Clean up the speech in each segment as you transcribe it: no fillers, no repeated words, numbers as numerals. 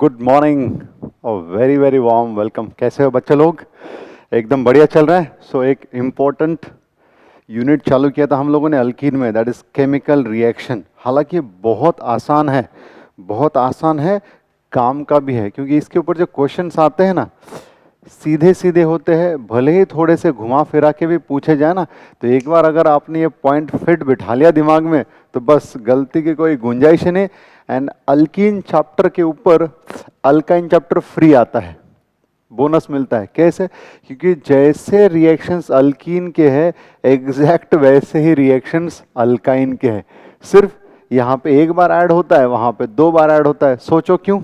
Good morning और very very warm welcome. कैसे हो बच्चे लोग? एकदम बढ़िया चल रहा है। सो एक इम्पोर्टेंट यूनिट चालू किया था हम लोगों ने अल्कीन में, दैट इज केमिकल रिएक्शन। हालांकि बहुत आसान है, बहुत आसान है, काम का भी है, क्योंकि इसके ऊपर जो क्वेश्चंस आते हैं ना सीधे सीधे होते हैं, भले ही थोड़े से घुमा फिरा के भी पूछे जाए ना, तो एक बार अगर आपने ये पॉइंट फिट बिठा लिया दिमाग में तो बस गलती की कोई गुंजाइश ही नहीं। एंड अल्कीन चैप्टर के ऊपर अल्काइन चैप्टर फ्री आता है, बोनस मिलता है। कैसे? क्योंकि जैसे रिएक्शंस अल्कीन के हैं एग्जैक्ट वैसे ही रिएक्शंस अल्काइन के हैं, सिर्फ यहाँ पे एक बार ऐड होता है, वहां पे दो बार ऐड होता है। सोचो क्यों,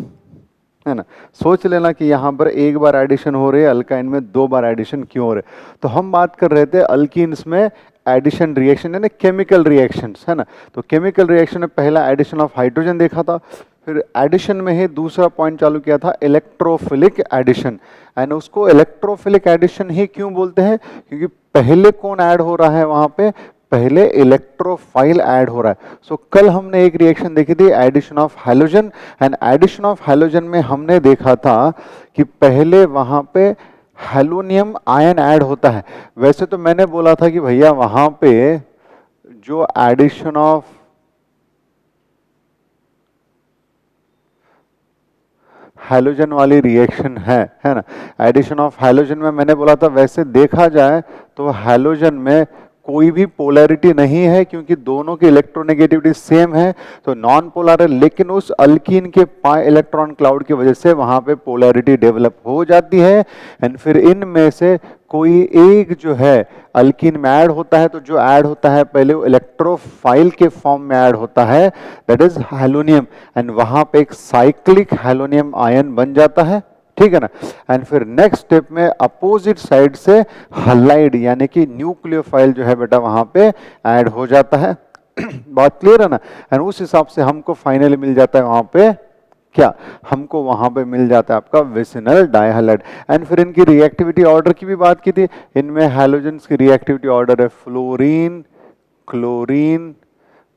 है ना? सोच लेना कि यहाँ पर एक बार एडिशन हो रही है, अल्काइन में दो बार एडिशन क्यों हो रहे। तो हम बात कर रहे थे अल्कीन्स में एडिशन रिएक्शन यानी केमिकल रिएक्शंस, है ना? तो केमिकल रिएक्शन में पहला एडिशन ऑफ हाइड्रोजन देखा था, फिर एडिशन में ही दूसरा पॉइंट चालू किया था इलेक्ट्रोफिलिक एडिशन। एंड उसको इलेक्ट्रोफिलिक एडिशन ही क्यों बोलते हैं? क्योंकि पहले कौन ऐड हो रहा है वहां पे? पहले इलेक्ट्रोफाइल ऐड हो रहा है। सो कल हमने एक रिएक्शन देखी थी addition of halogen, and addition of halogen में हमने देखा था कि पहले वहां पे हैलोनियम आयन ऐड होता है। वैसे तो मैंने बोला था कि भैया वहां पे जो एडिशन ऑफ हैलोजन वाली रिएक्शन है ना, एडिशन ऑफ हैलोजन में मैंने बोला था वैसे देखा जाए तो हैलोजन में कोई भी पोलैरिटी नहीं है, क्योंकि दोनों की इलेक्ट्रोनेगेटिविटी सेम है, तो नॉन पोलर है। लेकिन उस अल्कीन के पाई इलेक्ट्रॉन क्लाउड की वजह से वहां पे पोलैरिटी डेवलप हो जाती है, एंड फिर इनमें से कोई एक जो है अल्कीन में ऐड होता है। तो जो ऐड होता है पहले वो इलेक्ट्रोफाइल के फॉर्म में ऐड होता है, दैट इज हैलोनियम, एंड वहां पे एक साइक्लिक हैलोनियम आयन बन जाता है, ठीक है ना? एंड फिर नेक्स्ट स्टेप में अपोजिट साइड से हलाइड यानी कि न्यूक्लियोफाइल जो है बेटा वहां पे ऐड हो जाता है। बात क्लियर है ना? एंड उस हिसाब से हमको फाइनली मिल जाता है वहां पे क्या? हमको वहां पे मिल जाता है आपका विसिनल डाइहैलाइड। एंड फिर इनकी रिएक्टिविटी ऑर्डर की भी बात की थी। इनमें हैलोजेंस की रिएक्टिविटी ऑर्डर है fluorine, chlorine,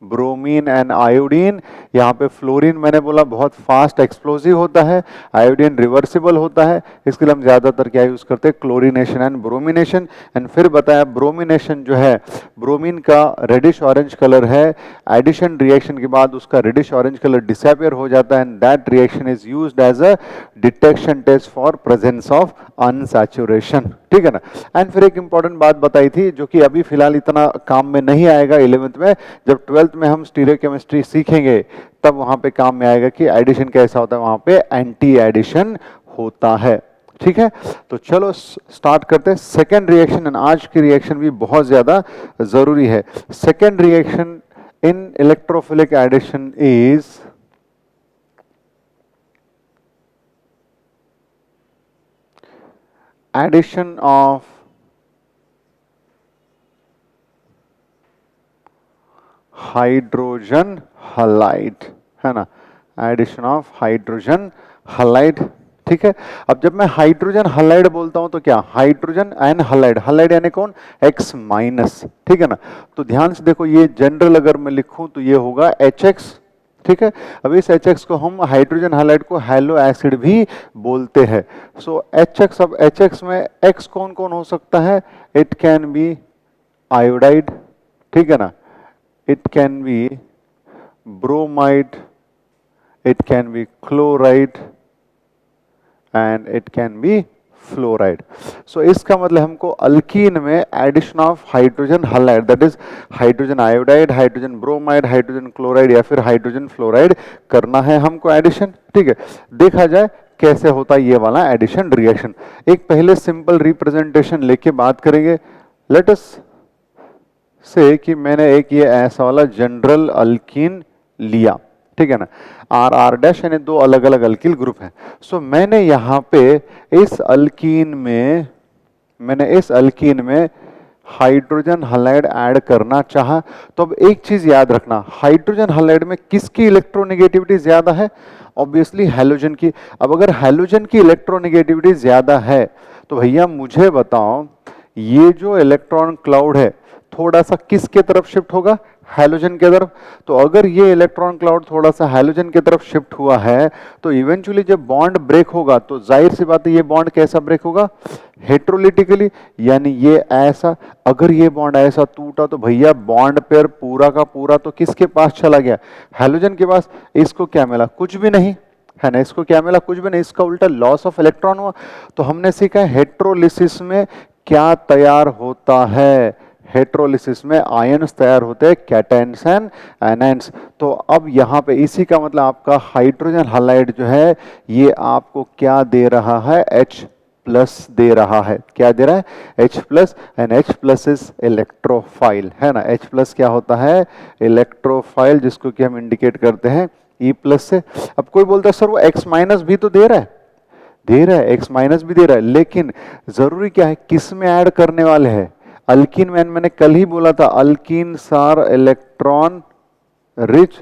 bromine and iodine. यहाँ पे फ्लोरीन मैंने बोला बहुत फास्ट एक्सप्लोसिव होता है, आयोडीन रिवर्सिबल होता है, इसके लिए हम ज्यादातर क्या यूज करते हैं? Chlorination and bromination. एंड फिर बताया ब्रोमिनेशन जो है, ब्रोमीन का रेडिश ऑरेंज कलर है, एडिशन रिएक्शन के बाद उसका रेडिश ऑरेंज कलर डिसअपियर हो जाता है, and that reaction is used as a detection test for presence of unsaturation, ठीक है ना? एंड फिर एक इंपॉर्टेंट बात बताई थी जो कि अभी फिलहाल इतना काम में नहीं आएगा 11th में, जब 12th में हम स्टीरियोकेमिस्ट्री सीखेंगे तब वहां पे काम में आएगा कि एडिशन कैसा होता है, वहां पे एंटी एडिशन होता है, ठीक है? तो चलो स्टार्ट करते हैं सेकेंड रिएक्शन, एंड आज की रिएक्शन भी बहुत ज्यादा जरूरी है। Second reaction in electrophilic addition is addition of hydrogen halide, है ना? एडिशन ऑफ हाइड्रोजन हलाइड, ठीक है? अब जब मैं हाइड्रोजन हलाइड बोलता हूं तो क्या? हाइड्रोजन एंड हलाइड, हलाइड यानी कौन? X माइनस, ठीक है ना? तो ध्यान से देखो, ये जनरल अगर मैं लिखूं तो ये होगा HX, ठीक है? अब इस HX को हम हाइड्रोजन हाइलाइड को हैलो एसिड भी बोलते हैं। सो HX, अब HX में X कौन कौन हो सकता है? इट कैन बी आयोडाइड, ठीक है ना? It can be bromide, it can be chloride and it can be fluoride. So इसका मतलब हमको अल्कीन में addition of hydrogen halide, that is hydrogen iodide, hydrogen bromide, hydrogen chloride या फिर hydrogen fluoride करना है हमको एडिशन, ठीक है? देखा जाए कैसे होता है ये वाला एडिशन रिएक्शन। एक पहले सिंपल रिप्रेजेंटेशन लेके बात करेंगे। लेट अस से कि मैंने एक ये ऐसा वाला जनरल अल्कीन लिया, ठीक है ना? आर आर डैश यानी दो अलग अलग अल्किल ग्रुप हैं। सो मैंने यहाँ पे इस अल्कीन में हाइड्रोजन हलाइड ऐड करना चाहा, तो अब एक चीज याद रखना, हाइड्रोजन हलाइड में किसकी इलेक्ट्रोनेगेटिविटी ज्यादा है? ऑब्वियसली हैलोजन की। अब अगर हैलोजन की इलेक्ट्रोनेगेटिविटी ज्यादा है तो भैया मुझे बताओ, ये जो इलेक्ट्रॉन क्लाउड है थोड़ा सा किसके तरफ शिफ्ट होगा, हैलोजन की तरफ। तो अगर ये इलेक्ट्रॉन क्लाउड थोड़ा सा हैलोजन की तरफ शिफ्ट हुआ है तो इवेंचुअली जब बॉन्ड ब्रेक होगा तो जाहिर सी बात है ये बॉन्ड कैसा ब्रेक होगा, हेट्रोलिटिकली, यानी ये ऐसा। अगर ये बॉन्ड ऐसा टूटा तो भैया बॉन्ड पेयर पूरा का पूरा तो किसके पास चला गया, हैलोजन के पास। इसको क्या मिला, कुछ भी नहीं, है ना, इसको क्या मिला, कुछ भी नहीं, इसका उल्टा लॉस ऑफ इलेक्ट्रॉन हुआ। तो हमने सीखा है हेट्रोलिसिस में क्या तैयार होता है, हेट्रोलिसिस में आयंस तैयार होते हैं, कैटायंस एंड एनायंस। तो अब यहाँ पे इसी का मतलब आपका हाइड्रोजन हैलाइड जो है ये आपको क्या दे रहा है, H प्लस दे रहा है। क्या दे रहा है, H plus, and H plus is electrophile, है ना। H प्लस क्या होता है, इलेक्ट्रोफाइल, जिसको कि हम इंडिकेट करते हैं E प्लस से। अब कोई बोलता है सर वो X माइनस भी तो दे रहा है, दे रहा है, X माइनस भी दे रहा है, लेकिन जरूरी क्या है, किस में ऐड करने वाले हैं, अल्कीन में। मैंने कल ही बोला था अल्कीन सार इलेक्ट्रॉन रिच।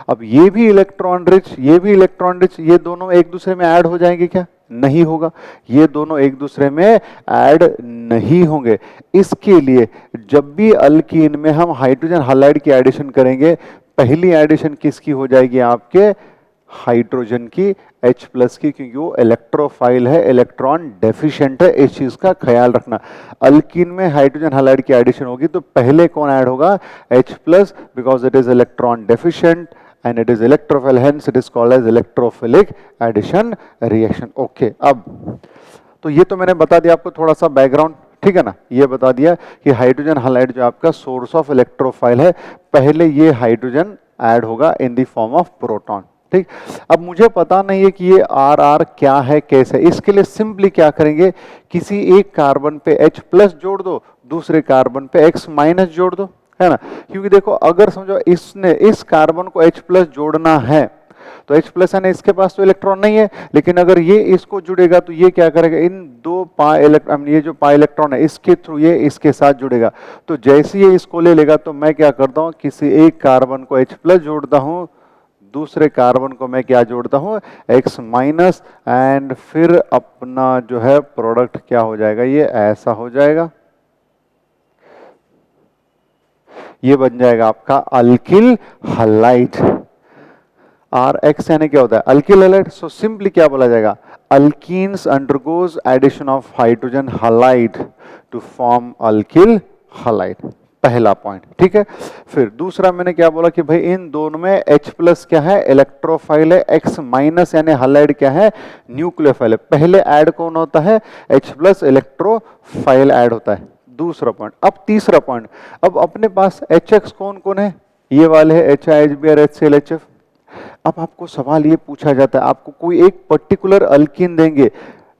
अब ये भी इलेक्ट्रॉन रिच, ये भी इलेक्ट्रॉन रिच, ये दोनों एक दूसरे में ऐड हो जाएंगे क्या, नहीं होगा, ये दोनों एक दूसरे में ऐड नहीं होंगे। इसके लिए जब भी अल्कीन में हम हाइड्रोजन हैलाइड की एडिशन करेंगे, पहली एडिशन किसकी हो जाएगी, आपके हाइड्रोजन की, H प्लस की, क्योंकि वो इलेक्ट्रोफाइल है, इलेक्ट्रॉन डेफिशिएंट है। इस चीज का ख्याल रखना। अल्कीन में हाइड्रोजन हैलाइड की एडिशन होगी तो पहले कौन ऐड होगा, H plus, because it is electron deficient and it is electrophile, hence it is called as electrophilic addition reaction. Okay, अब तो ये तो मैंने बता दिया आपको थोड़ा सा बैकग्राउंड, ठीक है ना। ये बता दिया कि हाइड्रोजन हैलाइड जो आपका सोर्स ऑफ इलेक्ट्रोफाइल है, पहले ये हाइड्रोजन ऐड होगा in the form of proton, ठीक। अब मुझे पता नहीं है कि ये आर आर क्या है, कैसे, इसके लिए सिंपली क्या करेंगे, किसी एक कार्बन पे H प्लस जोड़ दो, दूसरे कार्बन पे X माइनस जोड़ दो, है ना। क्योंकि देखो अगर समझो इसने इस कार्बन को H प्लस जोड़ना है तो H प्लस है ना, इसके पास तो इलेक्ट्रॉन नहीं है, लेकिन अगर ये इसको जुड़ेगा तो ये क्या करेगा, इन दो पाई इलेक्ट्रॉन, ये जो पाई इलेक्ट्रॉन है इसके थ्रू ये इसके साथ जुड़ेगा। तो जैसे ये इसको ले लेगा तो मैं क्या करता हूं, किसी एक कार्बन को H प्लस जोड़ता हूं, दूसरे कार्बन को मैं क्या जोड़ता हूं, X माइनस, एंड फिर अपना जो है प्रोडक्ट क्या हो जाएगा, ये ऐसा हो जाएगा, ये बन जाएगा आपका अल्किल हैलाइड। आर एक्स यानी क्या होता है, अल्किल हैलाइड। सो सिंपली क्या बोला जाएगा, alkenes undergoes addition of hydrogen halide to form alkyl halide, पहला पॉइंट, ठीक है। फिर दूसरा मैंने क्या बोला कि भाई इन दोनों में H प्लस क्या है, इलेक्ट्रोफाइल है, X माइनस यानी हैलाइड क्या है, न्यूक्लियोफाइल है। पहले ऐड कौन होता है, H प्लस, इलेक्ट्रोफाइल ऐड होता है, दूसरा पॉइंट। अब तीसरा पॉइंट, अब अपने पास HX कौन कौन है, ये वाले है HI, HBr, HCl, HF। अब आपको सवाल ये पूछा जाता है, आपको कोई एक पर्टिकुलर अल्कीन देंगे,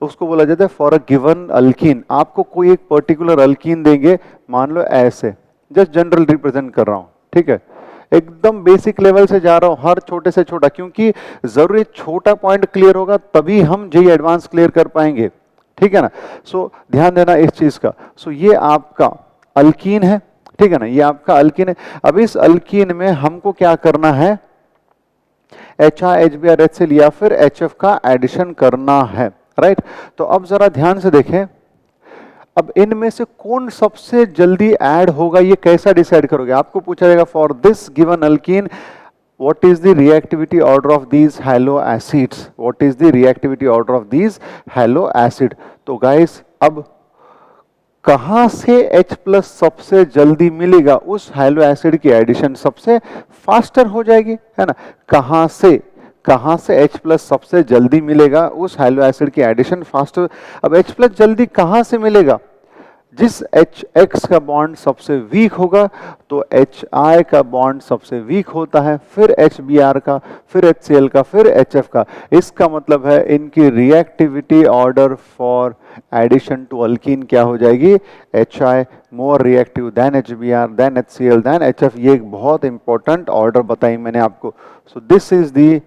उसको बोला जाता है फॉर अ गिवन अल्कीन, आपको कोई एक पर्टिकुलर अल्कीन देंगे, मान लो ऐसे, जस्ट जनरल रिप्रेजेंट कर रहा हूं, ठीक है, एकदम बेसिक लेवल से जा रहा हूं, हर छोटे से छोटा, क्योंकि जरूरी छोटा पॉइंट क्लियर होगा तभी हम जेई एडवांस क्लियर कर पाएंगे, ठीक है ना। सो ध्यान देना इस चीज का। सो ये आपका अल्कीन है, ठीक है ना, ये आपका अल्कीन है। अब इस अल्कीन में हमको क्या करना है, HI, HBr, HCl या फिर HF का एडिशन करना है, राइट। तो अब जरा ध्यान से देखें, अब इनमें से कौन सबसे जल्दी ऐड होगा, ये कैसा डिसाइड करोगे, आपको पूछा जाएगा for this given alkyne what is the reactivity order of these halo acids, what is the reactivity order of these halo acid। तो गाइस अब कहां से H प्लस सबसे जल्दी मिलेगा, उस हैलो एसिड की एडिशन सबसे फास्टर हो जाएगी, है ना। कहां से H प्लस सबसे जल्दी मिलेगा, उस हैलो एसिड की एडिशन फास्टर। अब H प्लस जल्दी कहां से मिलेगा, जिस HX का बॉन्ड सबसे वीक होगा तो HI का बॉन्ड सबसे वीक होता है, फिर HBr का, फिर HCl का, फिर HF का। इसका मतलब है इनकी reactivity order for addition to alkene क्या हो जाएगी, HI more reactive than HBr than HCl than HF। ये एक बहुत इंपॉर्टेंट ऑर्डर बताई मैंने आपको। So this is the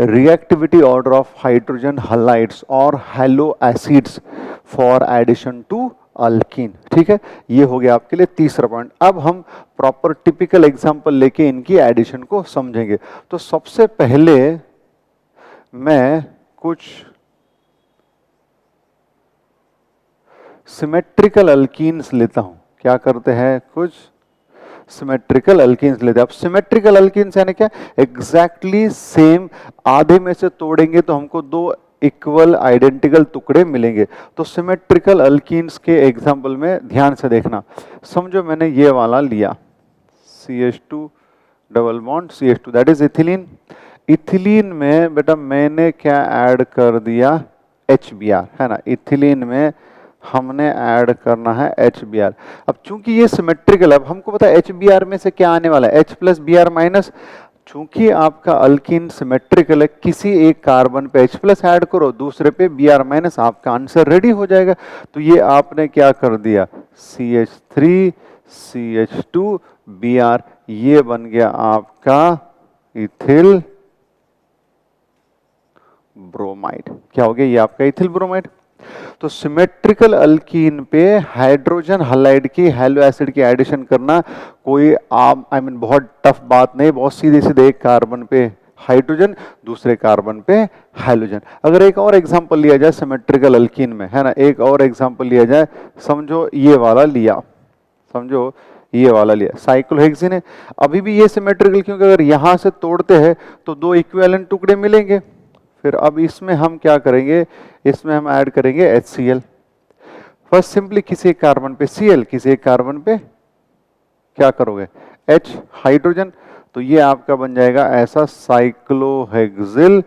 reactivity order of hydrogen halides और halo acids for addition to alkyne, ठीक है। ये हो गया आपके लिए तीसरा पॉइंट। अब हम प्रॉपर टिपिकल एग्जांपल लेके इनकी एडिशन को समझेंगे। तो सबसे पहले मैं कुछ सिमेट्रिकल अल्कीन्स लेता हूं। क्या करते हैं, कुछ सिमेट्रिकल अल्कीन्स लेते हैं। अब सिमेट्रिकल अल्कीन्स यानी क्या, एग्जैक्टली सेम, आधे में से तोड़ेंगे तो हमको दो इक्वल आइडेंटिकल टुकड़े मिलेंगे। तो सिमेट्रिकल अल्कीन्स के एग्जाम्पल में ध्यान से देखना, समझो मैंने ये वाला लिया CH2 double bond CH2 that is ethylene. Ethylene में बेटा मैंने क्या ऐड कर दिया, HBr, है ना। इथिलीन में हमने ऐड करना है HBr। अब चूंकि ये सिमेट्रिकल, अब हमको पता है HBr में से क्या आने वाला है, H प्लस Br माइनस। चूंकि आपका अल्कीन सिमेट्रिकल है, किसी एक कार्बन पे H प्लस ऐड करो, दूसरे पे Br माइनस, आपका आंसर रेडी हो जाएगा। तो ये आपने क्या कर दिया, CH3 CH2 Br, ये बन गया आपका इथिल ब्रोमाइड। क्या हो गया, ये आपका इथिल ब्रोमाइड। तो सिमेट्रिकल अल्कीन पे हाइड्रोजन हलाइड की हैलो एसिड की एडिशन करना कोई बहुत टफ बात नहीं, बहुत सीधे सीधे एक कार्बन पे हाइड्रोजन, दूसरे कार्बन पे हाइड्रोजन। अगर एक और एग्जांपल लिया जाए सिमेट्रिकल अल्कीन में, है ना, एक और एग्जांपल लिया जाए, समझो ये वाला लिया, समझो ये वाला लिया, साइक्लोहेक्सिन है। अभी भी ये सिमेट्रिकल, क्योंकि अगर यहां से तोड़ते हैं तो दो इक्विवेलेंट टुकड़े मिलेंगे। फिर अब इसमें हम क्या करेंगे, इसमें हम ऐड करेंगे HCl। फर्स्ट सिंपली किसी एक कार्बन पे Cl, किसी एक कार्बन पे क्या करोगे, H हाइड्रोजन, तो ये आपका बन जाएगा ऐसा साइक्लोहेक्सिल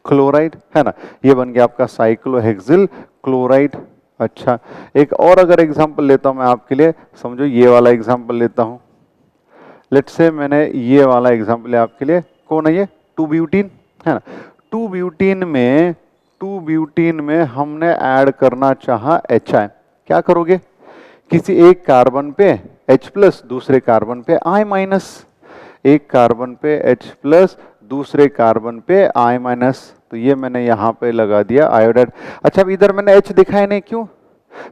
क्लोराइड, है ना। ये बन गया आपका साइक्लोहेक्सिल क्लोराइड। अच्छा, एक और अगर एग्जांपल लेता हूं मैं आपके लिए, समझो ये वाला एग्जांपल लेता हूं। लेट्स से मैंने ये वाला एग्जांपल लिया आपके लिए, कौन है ये, 2 ब्यूटीन, है ना। 2 ब्यूटीन में हमने ऐड करना चाहा HI, क्या करोगे, किसी एक कार्बन पे H प्लस, दूसरे कार्बन पे I माइनस, एक कार्बन पे H प्लस, दूसरे कार्बन पे I माइनस, तो ये मैंने यहाँ पे लगा दिया आयोडाइड। अच्छा, अब इधर मैंने H दिखाया नहीं, क्यों,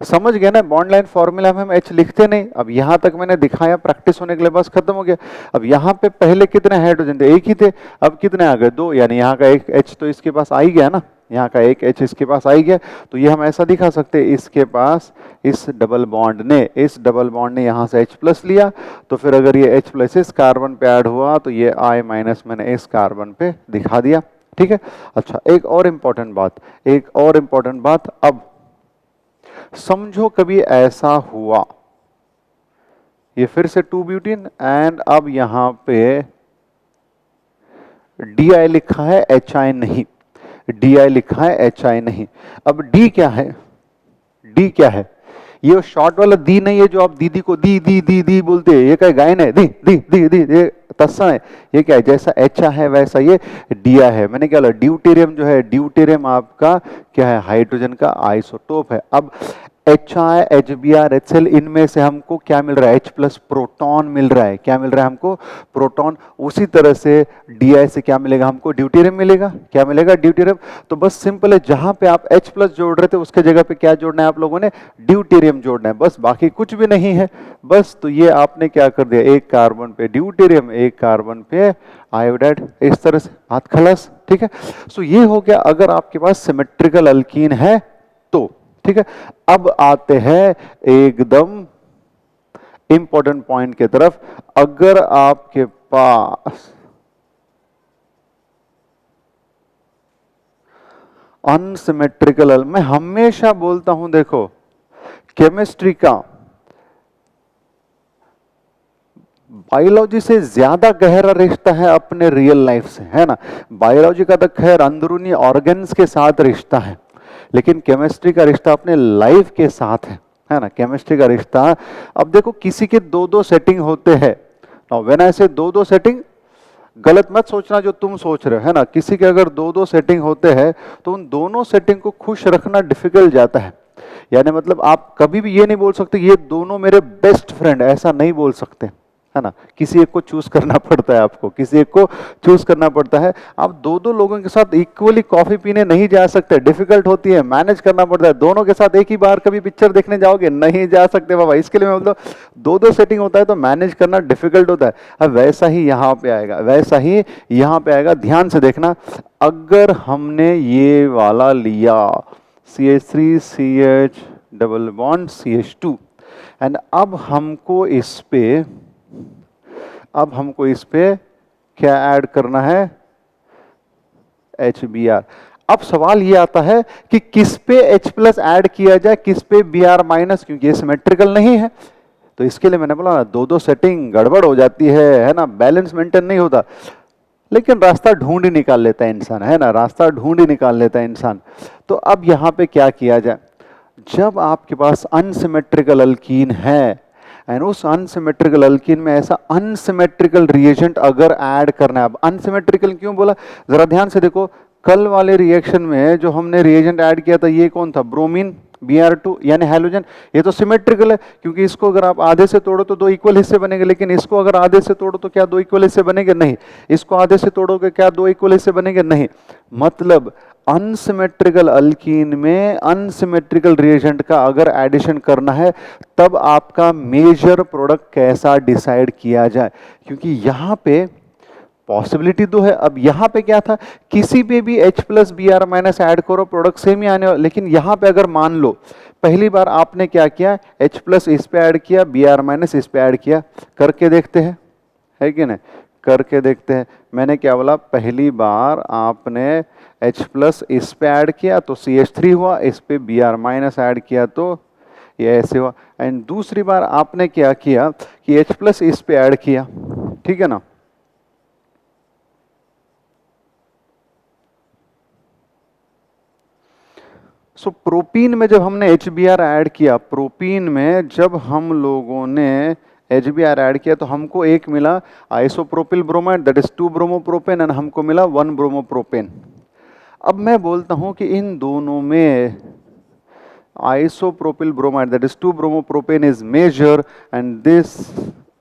समझ गए ना, बॉन्ड लाइन फॉर्मूला में हम H लिखते नहीं। अब यहां तक मैंने दिखाया, प्रैक्टिस होने के लिए बस खत्म हो गया। अब यहाँ पे पहले कितने हाइड्रोजन थे, एक ही थे, अब कितने आ गए, दो, यानी यहाँ का एक H तो इसके पास आ ही गया ना, यहाँ का एक H इसके पास आ ही गया। तो ये हम ऐसा दिखा सकते हैं, इसके पास इस डबल बॉन्ड ने यहाँ से H प्लस लिया, तो फिर अगर ये H प्लस इस कार्बन पे ऐड हुआ तो ये I माइनस मैंने इस कार्बन पे दिखा दिया, ठीक है। अच्छा, एक और इम्पोर्टेंट बात, अब समझो कभी ऐसा हुआ, ये फिर से 2 ब्यूटीन एंड अब यहां पे DI लिखा है HI नहीं, DI लिखा है HI नहीं। अब D क्या है, ये शॉर्ट वाला दी नहीं है जो आप दीदी को दी बोलते हैं, ये क्या गायन है, दी ये तस्सा है, ये क्या है, जैसा HI है वैसा ये DI है। मैंने क्या बोला, ड्यूटेरियम जो है, ड्यूटेरियम आपका क्या है, हाइड्रोजन का आइसोटोप है। अब HI, HBr, HCl, इनमें से हमको क्या मिल रहा है, H प्लस प्रोटॉन मिल रहा है, क्या मिल रहा है हमको, प्रोटॉन। उसी तरह से DI से क्या मिलेगा हमको, ड्यूटेरियम मिलेगा, क्या मिलेगा, ड्यूटेरियम। तो बस सिंपल है, जहां पे आप H प्लस जोड़ रहे थे उसके जगह पे क्या जोड़ना है आप लोगों ने, ड्यूटेरियम जोड़ना है, बस, बाकी कुछ भी नहीं है बस। तो ये आपने क्या कर दिया, एक कार्बन पे ड्यूटेरियम, एक कार्बन पे आयोडाइड, इस तरह से हाथ खलास, ठीक है। सो ये हो गया अगर आपके पास सिमेट्रिकल अल्कीन है तो, ठीक है। अब आते हैं एकदम इंपॉर्टेंट पॉइंट की तरफ, अगर आपके पास अनसिमेट्रिकल, मैं हमेशा बोलता हूं देखो, केमिस्ट्री का बायोलॉजी से ज्यादा गहरा रिश्ता है अपने रियल लाइफ से, है ना। बायोलॉजी का तो खैर अंदरूनी ऑर्गन्स के साथ रिश्ता है, लेकिन केमिस्ट्री का रिश्ता अपने लाइफ के साथ है ना। केमिस्ट्री का रिश्ता, अब देखो किसी के दो सेटिंग होते हैं, व्हेन आई से दो सेटिंग, गलत मत सोचना जो तुम सोच रहे हो, है ना। किसी के अगर दो सेटिंग होते हैं तो उन दोनों सेटिंग को खुश रखना डिफिकल्ट जाता है। यानी मतलब आप कभी भी ये नहीं बोल सकते ये दोनों मेरे बेस्ट फ्रेंड, ऐसा नहीं बोल सकते, है ना। किसी एक को चूज करना पड़ता है, आपको किसी एक को चूज करना पड़ता है। आप दो लोगों के साथ इक्वली कॉफी पीने नहीं जा सकते, डिफिकल्ट होती है, मैनेज करना पड़ता है। दोनों के साथ एक ही बार कभी पिक्चर देखने जाओगे, नहीं जा सकते बाबा। इसके लिए मैं बोलता हूं दो सेटिंग होता है तो मैनेज करना डिफिकल्ट होता है। अब वैसा ही यहाँ पे आएगा, ध्यान से देखना। अगर हमने ये वाला लिया CH3 CH double bond CH2 and अब हमको इस पे अब हमको इस पे क्या ऐड करना है, HBr। अब सवाल ये आता है कि किस पे H प्लस ऐड किया जाए, किस पे Br माइनस, क्योंकि ये सिमेट्रिकल नहीं है। तो इसके लिए मैंने बोला ना, दो दो सेटिंग गड़बड़ हो जाती है ना, बैलेंस मेंटेन नहीं होता। लेकिन रास्ता ढूंढ ही निकाल लेता है इंसान, है ना, रास्ता ढूंढ ही निकाल लेता है इंसान। तो अब यहाँ पे क्या किया जाए, जब आपके पास अनसिमेट्रिकल अल्कीन है एंड उस अनसिमेट्रिकल अल्कीन में ऐसा अनसिमेट्रिकल रिएजेंट अगर ऐड करना है। अब अनसिमेट्रिकल क्यों बोला, जरा ध्यान से देखो, कल वाले रिएक्शन में जो हमने रिएजेंट ऐड किया था ये कौन था, ब्रोमीन Br2 यानी हैलोजन। ये तो सिमेट्रिकल है, क्योंकि इसको अगर आप आधे से तोड़ो तो दो इक्वल हिस्से बनेंगे, लेकिन इसको अगर आधे से तोड़ो तो क्या दो इक्वल हिस्से बनेंगे, नहीं। इसको आधे से तोड़ोगे क्या दो इक्वल हिस्से बनेंगे, नहीं। मतलब अनसिमेट्रिकल अल्कीन में अनसिमेट्रिकल रिएजेंट का अगर एडिशन करना है, तब आपका मेजर प्रोडक्ट कैसा डिसाइड किया जाए, क्योंकि यहां पे पॉसिबिलिटी तो है। अब यहां पे क्या था, किसी पे भी H plus Br minus add करो प्रोडक्ट सेम ही आने वाला। लेकिन यहां पे अगर मान लो पहली बार आपने क्या किया, H प्लस इस पे ऐड किया, Br माइनस इस पे ऐड किया, करके देखते हैं, है कि नहीं, करके देखते हैं। मैंने क्या बोला, पहली बार आपने H प्लस इस पे ऐड किया तो CH3 हुआ, इस पे Br माइनस ऐड किया तो ये ऐसे हुआ। एंड दूसरी बार आपने क्या किया कि H प्लस इस पे ऐड किया, ठीक है ना। सो प्रोपीन में जब हमने HBr ऐड किया, प्रोपीन में जब हम लोगों ने HBr ऐड किया तो हमको एक मिला isopropyl bromide, that is 2 bromopropane, and हमको मिला 1 ब्रोमोप्रोपेन। अब मैं बोलता हूं कि इन दोनों में isopropyl bromide that is 2 bromopropane is major and this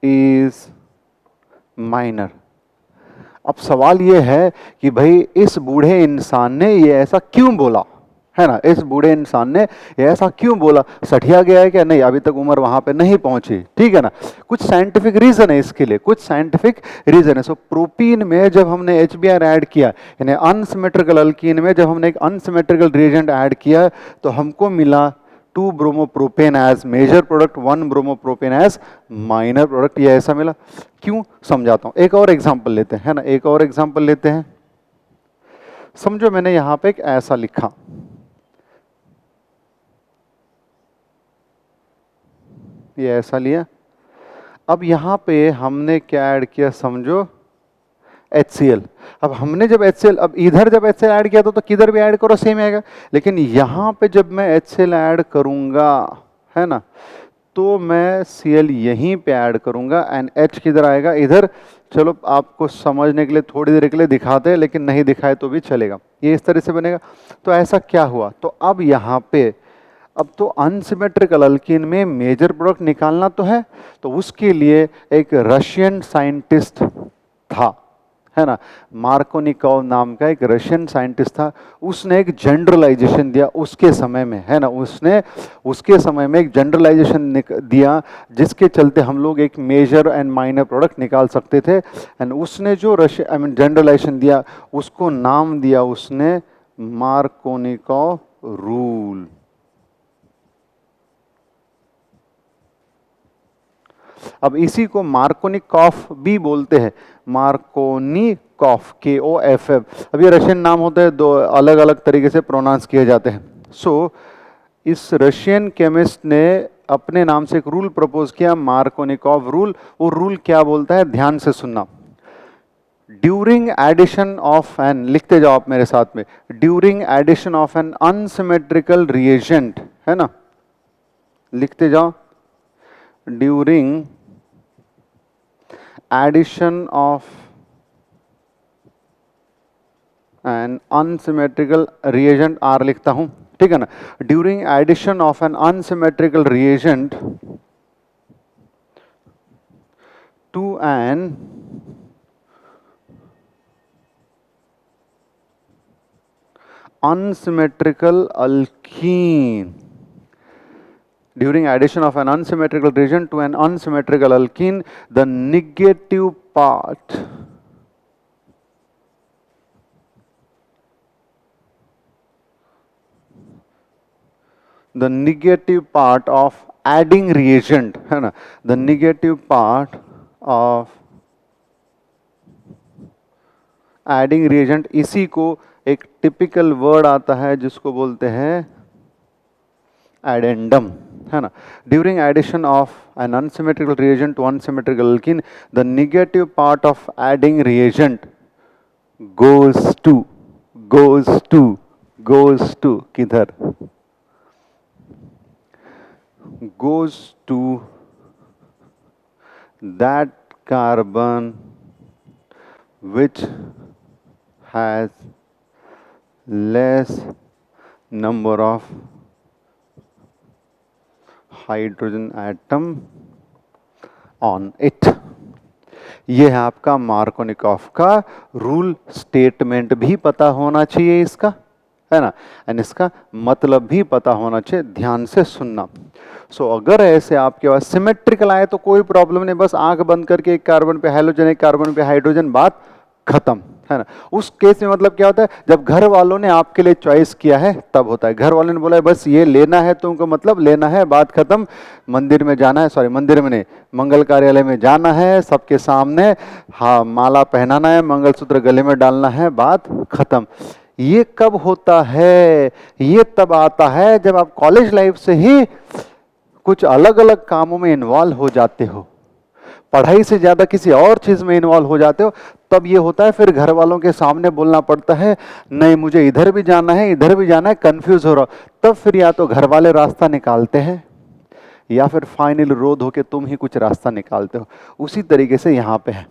is minor. अब सवाल ये है कि भाई इस बूढ़े इंसान ने ये ऐसा क्यों बोला, है ना, इस बूढ़े इंसान ने ये ऐसा क्यों बोला, सठिया गया है क्या, नहीं, अभी तक उम्र वहां पे नहीं पहुंची, ठीक है ना। कुछ साइंटिफिक रीजन है इसके लिए, कुछ साइंटिफिक रीजन है। सो प्रोपीन में जब हमने HBr ऐड किया, यानी अनसिमेट्रिकल अल्कीन में जब हमने एक अनसिमेट्रिकल रिएजेंट ऐड किया, तो हमको मिला 2 bromopropane as major product, 1 bromopropane as minor product. ये ऐसा मिला क्यों, समझाता हूं। एक और एग्जांपल लेते हैं, है ना, एक और एग्जांपल लेते हैं। समझो मैंने यहां पे एक ऐसा लिखा, ये ऐसा लिया। अब यहां पे हमने क्या ऐड किया, समझो HCl। अब हमने जब HCl, अब इधर जब HCl ऐड किया था तो किधर भी ऐड करो सेम आएगा, लेकिन यहां पे जब मैं HCl ऐड करूंगा, है ना, तो मैं Cl यहीं पे ऐड करूंगा एंड H किधर आएगा, इधर। चलो आपको समझने के लिए थोड़ी देर के लिए दिखाते हैं, लेकिन नहीं दिखाए तो भी चलेगा, ये इस तरह से बनेगा। तो ऐसा क्या हुआ, तो अब यहाँ पे अब तो अनसिमेट्रिकल अल्कीन में मेजर प्रोडक्ट निकालना तो है, तो उसके लिए एक रशियन साइंटिस्ट था, है ना, मार्कोनिकोव नाम का एक रशियन साइंटिस्ट था। उसने एक जनरलाइजेशन दिया उसके समय में, है ना, उसने उसके समय में एक जनरलाइजेशन दिया जिसके चलते हम लोग एक मेजर एंड माइनर प्रोडक्ट निकाल सकते थे। एंड उसने जो जनरलाइजेशन दिया उसको नाम दिया उसने मार्कोनिकोव रूल। अब इसी को मार्कोनिकॉफ भी बोलते हैं, मार्कोनिकॉफ, KOFF। अब ये रशियन नाम होते हैं, दो अलग अलग तरीके से प्रोनाउंस किए जाते हैं। सो इस रशियन केमिस्ट ने अपने नाम से एक रूल प्रपोज किया, मार्कोनिकॉफ रूल। वो रूल क्या बोलता है, ध्यान से सुनना। ड्यूरिंग एडिशन ऑफ एन, लिखते जाओ आप मेरे साथ में, during addition of an unsymmetrical reagent, है ना, लिखते जाओ, during addition of an unsymmetrical reagent, R लिखता हूं, ठीक है ना, during addition of an unsymmetrical reagent to an unsymmetrical alkene, during addition of an unsymmetrical reagent to an unsymmetrical alkene, the negative part of adding reagent, है ना, the negative part of adding reagent, इसी को एक typical word आता है जिसको बोलते हैं एडेंडम, है ना। During addition of an unsymmetrical reagent to unsymmetrical alkene, the negative part of adding reagent goes to किधर, goes to that carbon which has less number of hydrogen atom on it। ये है आपका Markovnikov का rule. Statement भी पता होना चाहिए इसका, है ना, एंड इसका मतलब भी पता होना चाहिए। ध्यान से सुनना। अगर ऐसे आपके पास सिमेट्रिकल आए तो कोई प्रॉब्लम नहीं, बस आंख बंद करके एक कार्बन पे हाइड्रोजन, एक कार्बन पे हाइड्रोजन, बात खत्म, है ना। उस केस में मतलब क्या होता है, जब घर वालों ने आपके लिए चॉइस किया है तब होता है। घर वालों ने बोला है बस ये लेना है तुमको, मतलब लेना है, बात खत्म। मंदिर में जाना है, सॉरी मंदिर में नहीं, मंगल कार्यालय में जाना है, सबके सामने हाँ माला पहनाना है, मंगलसूत्र गले में डालना है, बात खत्म। ये कब होता है, ये तब आता है जब आप कॉलेज लाइफ से ही कुछ अलग अलग कामों में इन्वॉल्व हो जाते हो, पढ़ाई से ज्यादा किसी और चीज में इन्वॉल्व हो जाते हो, तब ये होता है। फिर घर वालों के सामने बोलना पड़ता है नहीं मुझे इधर भी जाना है, इधर भी जाना है, कंफ्यूज हो रहा हो। तब फिर या तो घर वाले रास्ता निकालते हैं या फिर फाइनल रोध होके तुम ही कुछ रास्ता निकालते हो। उसी तरीके से यहाँ पे है।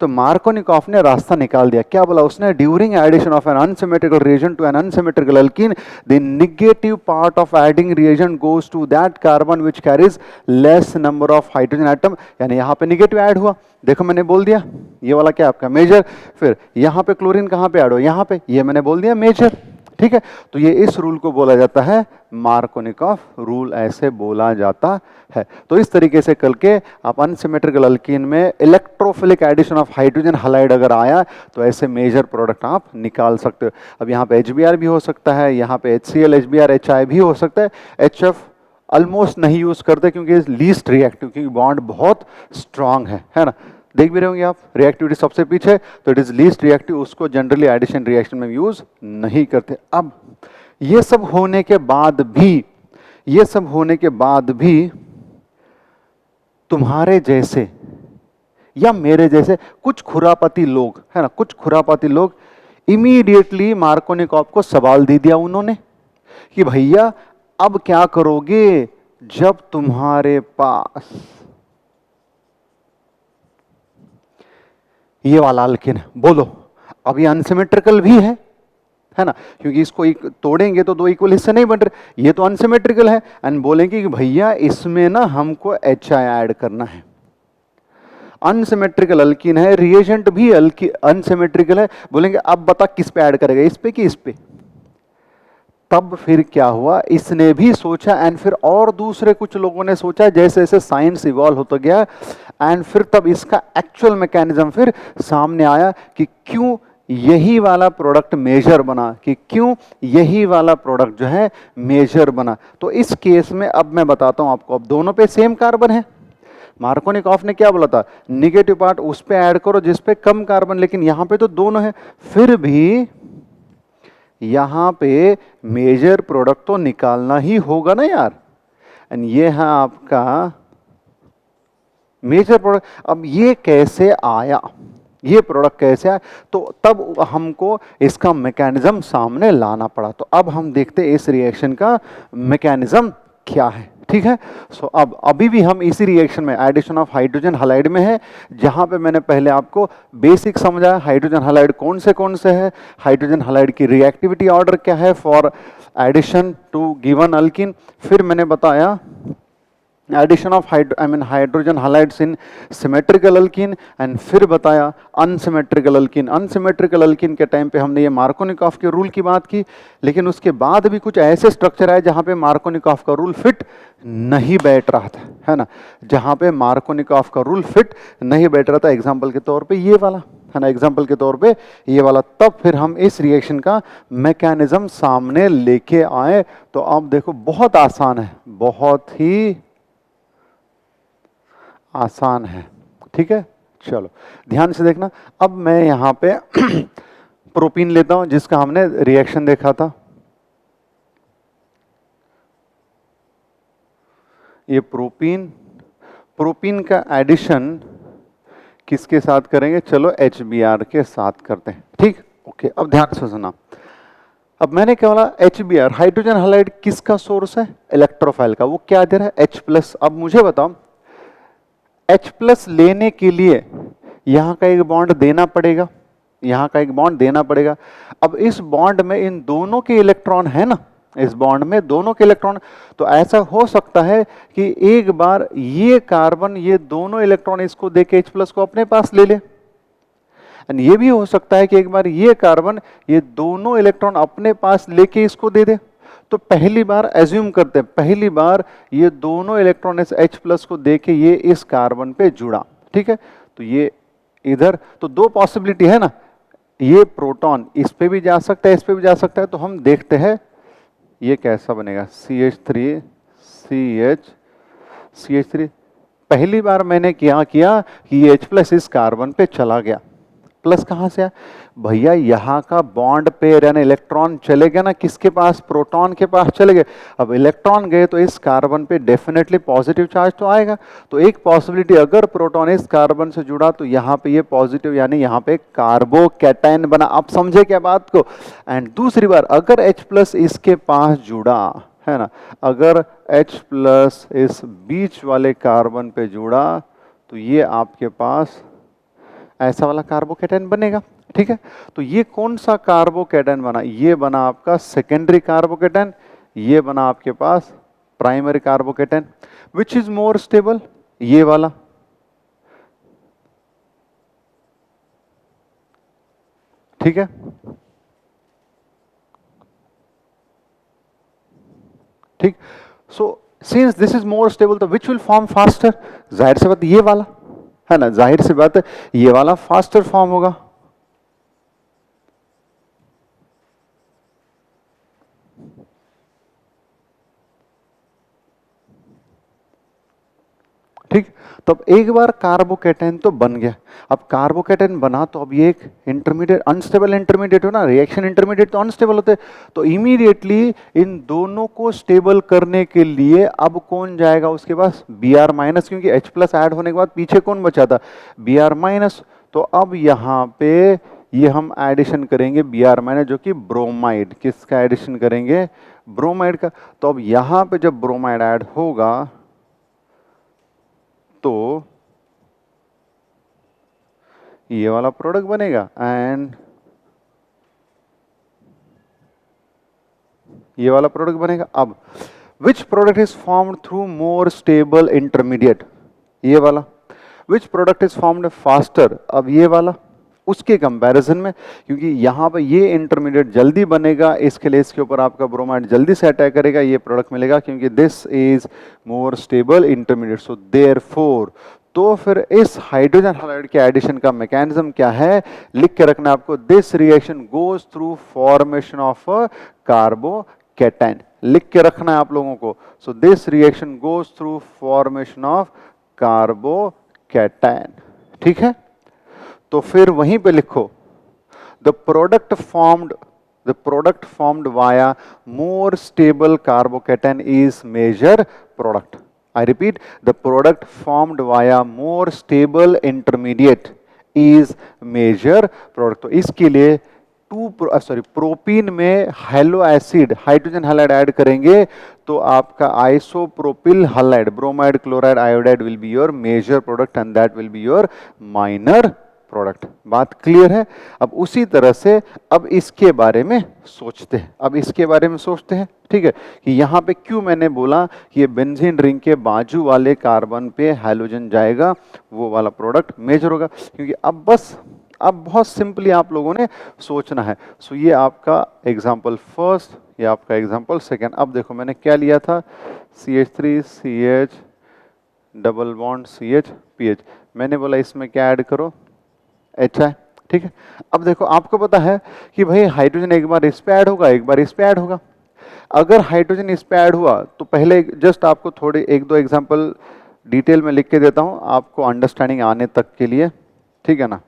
तो मार्कोनिकॉफ ने रास्ता निकाल दिया। क्या बोला उसने, during addition of an unsymmetrical reagent to an unsymmetrical alkene, the negative part of adding reagent goes to that carbon which carries less number of hydrogen atom. यानी यहाँ पे नेगेटिव ऐड हुआ, देखो मैंने बोल दिया, ये वाला क्या आपका मेजर। फिर यहाँ पे क्लोरीन कहाँ पे ऐड हो, यहाँ पे, ये मैंने बोल दिया मेजर, ठीक है। तो ये इस रूल को बोला जाता है मार्कोनिकॉफ रूल, ऐसे बोला जाता है। तो इस तरीके से करके आप अनसिमेट्रिकल अल्कीन में electrophilic addition of hydrogen halide अगर आया तो ऐसे मेजर प्रोडक्ट आप निकाल सकते हो। अब यहाँ पे HBr भी हो सकता है, यहाँ पे HCl HBr HI भी हो सकता है। HF ऑलमोस्ट नहीं यूज करते क्योंकि लीस्ट रिएक्टिव, क्योंकि बॉन्ड बहुत स्ट्रांग है ना। देख भी रहे होंगे आप, रिएक्टिविटी सबसे पीछे, तो इट इज लीस्ट रिएक्टिव, उसको जनरली एडिशन रिएक्शन में यूज नहीं करते। अब ये सब होने के बाद भी, ये सब होने के बाद भी तुम्हारे जैसे या मेरे जैसे कुछ खुरापती लोग, है ना, कुछ खुरापती लोग इमीडिएटली मार्कोनिकॉफ को सवाल दे दिया उन्होंने कि भैया अब क्या करोगे जब तुम्हारे पास ये वाला अल्कीन है, बोलो। अब ये अनसिमेट्रिकल भी है ना, क्योंकि इसको एक तोड़ेंगे तो दो इक्वल हिस्से नहीं बन रहे, ये तो अनसिमेट्रिकल है। एंड बोलेंगे कि भैया इसमें ना हमको HI ऐड करना है। अनसिमेट्रिकल अल्कीन है, रिएजेंट भी अनसिमेट्रिकल है, बोलेंगे अब बता किस पे ऐड करेगा, इस पे कि इस पे। तब फिर क्या हुआ, इसने भी सोचा एंड फिर और दूसरे कुछ लोगों ने सोचा, जैसे जैसे साइंस इवॉल्व होता गया एंड फिर तब इसका एक्चुअल मैकेनिज्म फिर सामने आया कि क्यों यही वाला प्रोडक्ट मेजर बना, कि क्यों यही वाला प्रोडक्ट जो है मेजर बना। तो इस केस में अब मैं बताता हूं आपको, अब दोनों पे सेम कार्बन है। मार्कोनिकॉफ ने क्या बोला था, निगेटिव पार्ट उस पे ऐड करो जिस पे कम कार्बन, लेकिन यहां पे तो दोनों है, फिर भी यहां पे मेजर प्रोडक्ट तो निकालना ही होगा ना यार। एंड ये है आपका मेजर प्रोडक्ट। अब ये कैसे आया, ये प्रोडक्ट कैसे आया, तो तब हमको इसका मैकेनिज्म सामने लाना पड़ा। तो अब हम देखते हैं इस रिएक्शन का मैकेनिज्म क्या है, ठीक है। सो अब अभी भी हम इसी रिएक्शन में एडिशन ऑफ हाइड्रोजन हैलाइड में है, जहां पे मैंने पहले आपको बेसिक समझाया हाइड्रोजन हैलाइड कौन से है, हाइड्रोजन हैलाइड की रिएक्टिविटी ऑर्डर क्या है for addition to given alkene. फिर मैंने बताया addition of hydrogen halides in symmetrical alkene, and फिर बताया अनसिमेट्रिकल अल्कीन। अनसिमेट्रिकल अल्कीन के टाइम पे हमने ये मार्कोनिकॉफ के रूल की बात की, लेकिन उसके बाद भी कुछ ऐसे स्ट्रक्चर आए जहां पे मार्कोनिकॉफ का रूल फिट नहीं बैठ रहा था, है ना, जहां पे मार्कोनिकॉफ का रूल फिट नहीं बैठ रहा था। एग्जाम्पल के तौर पे ये वाला, है ना, एग्जाम्पल के तौर पे ये वाला। तब फिर हम इस रिएक्शन का मैकेनिज्म सामने लेके आए। तो अब देखो बहुत आसान है, बहुत ही आसान है, ठीक है। चलो ध्यान से देखना। अब मैं यहाँ पे प्रोपीन लेता हूं जिसका हमने रिएक्शन देखा था, ये प्रोपीन, प्रोपीन का एडिशन किसके साथ करेंगे, चलो HBr के साथ करते हैं, ठीक, ओके। अब ध्यान से सुना, अब मैंने क्या बोला, HBr हाइड्रोजन हैलाइड किसका सोर्स है, इलेक्ट्रोफाइल का, वो क्या दे रहा है H+। अब मुझे बताओ H+ लेने के लिए यहां का एक बॉन्ड देना पड़ेगा, यहां का एक बॉन्ड देना पड़ेगा। अब इस बॉन्ड में इन दोनों के इलेक्ट्रॉन है ना, इस बॉन्ड में दोनों के इलेक्ट्रॉन, तो ऐसा हो सकता है कि एक बार ये कार्बन ये दोनों इलेक्ट्रॉन इसको देके H+ को अपने पास ले ले, एंड ये भी हो सकता है कि एक बार ये कार्बन ये दोनों इलेक्ट्रॉन अपने पास लेके इसको दे दे। तो पहली बार एज्यूम करते हैं, पहली बार ये दोनों इलेक्ट्रॉन इस H+ को देके ये इस कार्बन पे जुड़ा, ठीक है। तो ये इधर, तो दो पॉसिबिलिटी है ना, ये प्रोटॉन इस पे भी जा सकता है, इस पे भी जा सकता है। तो हम देखते हैं ये कैसा बनेगा, CH3 CH3। पहली बार मैंने क्या किया कि ये H+ इस कार्बन पे चला गया, प्लस कहां से आया भैया, यहां का बॉन्ड पेयर यानी इलेक्ट्रॉन चले गए ना, किसके पास, प्रोटॉन के पास चले गए। अब इलेक्ट्रॉन गए तो इस कार्बन पे डेफिनेटली पॉजिटिव चार्ज तो आएगा। तो एक पॉसिबिलिटी, अगर प्रोटॉन इस कार्बन से जुड़ा तो यहाँ पे ये पॉजिटिव यानी यहाँ पे कार्बोकैटायन बना। आप समझे क्या बात को। एंड दूसरी बार अगर H+ इसके पास जुड़ा है ना, अगर H+ इस बीच वाले कार्बन पे जुड़ा तो ये आपके पास ऐसा वाला कार्बोकैटायन बनेगा, ठीक है। तो ये कौन सा कार्बोकैटायन बना, ये बना आपका सेकेंडरी कार्बोकैटायन, ये बना आपके पास primary carbocation. Which is more stable, ये वाला, ठीक है, ठीक। So since this is more stable तो विच विल फॉर्म फास्टर, जाहिर सी बात ये वाला है ना, जाहिर सी बात है ये वाला फास्टर फॉर्म होगा, ठीक। तो अब एक बार कार्बोकैटायन तो बन गया, अब कार्बोकैटायन बना तो अब ये एक इंटरमीडिएट, अनस्टेबल इंटरमीडिएट हो ना, रिएक्शन इंटरमीडिएट तो अनस्टेबल होते, तो इमीडिएटली इन दोनों को स्टेबल करने के लिए अब कौन जाएगा उसके पास, Br-, क्योंकि H+ ऐड होने के बाद पीछे कौन बचा था, Br-। तो अब यहाँ पे ये हम एडिशन करेंगे Br-, जो कि ब्रोमाइड, किसका एडिशन करेंगे, ब्रोमाइड का। तो अब यहाँ पे जब ब्रोमाइड ऐड होगा तो ये वाला प्रोडक्ट बनेगा, एंड ये वाला प्रोडक्ट बनेगा। अब विच product is formed through more stable intermediate, ये वाला। विच प्रोडक्ट इज फॉर्म्ड फास्टर, अब ये वाला उसके कंपैरिजन में, क्योंकि यहां पर ये इंटरमीडिएट जल्दी बनेगा, इसके लिए इसके ऊपर आपका ब्रोमाइड जल्दी से अटैक करेगा, ये प्रोडक्ट मिलेगा, क्योंकि this is more stable intermediate. So therefore, तो फिर इस हाइड्रोजन हैलाइड के एडिशन का मैकेनिज्म क्या है, लिख के रखना आपको, this reaction goes through formation of carbocation, लिख के रखना है आप लोगों को। So this reaction goes through formation of carbocation, ठीक है। तो फिर वहीं पे लिखो, the product formed via more stable carbocation is major product. I repeat, the product formed via more stable intermediate is major product। तो इसके लिए प्रोपीन में halo acid hydrogen halide add करेंगे तो आपका isopropyl halide bromide chloride iodide will be your major product and that will be your minor product. बात clear है। अब उसी तरह से अब इसके बारे में सोचते हैं, अब इसके बारे में सोचते हैं, ठीक है, कि यहाँ पे क्यों मैंने बोला कि ये बेंजीन रिंग के बाजू वाले कार्बन पे हैलोजन जाएगा, वो वाला प्रोडक्ट मेजर होगा, क्योंकि अब बस अब बहुत सिंपली आप लोगों ने सोचना है। सो ये आपका एग्जाम्पल फर्स्ट, ये आपका एग्जाम्पल सेकेंड। अब देखो मैंने क्या लिया था, CH3 CH double bond CH PH, मैंने बोला इसमें क्या ऐड करो, HI, ठीक है। अब देखो आपको पता है कि भाई हाइड्रोजन एक बार इस पे ऐड होगा, एक बार इस पे ऐड होगा। अगर हाइड्रोजन इस पे ऐड हुआ तो पहले जस्ट आपको थोड़े एक दो एग्जांपल डिटेल में लिख के देता हूं आपको अंडरस्टैंडिंग आने तक के लिए, ठीक है ना।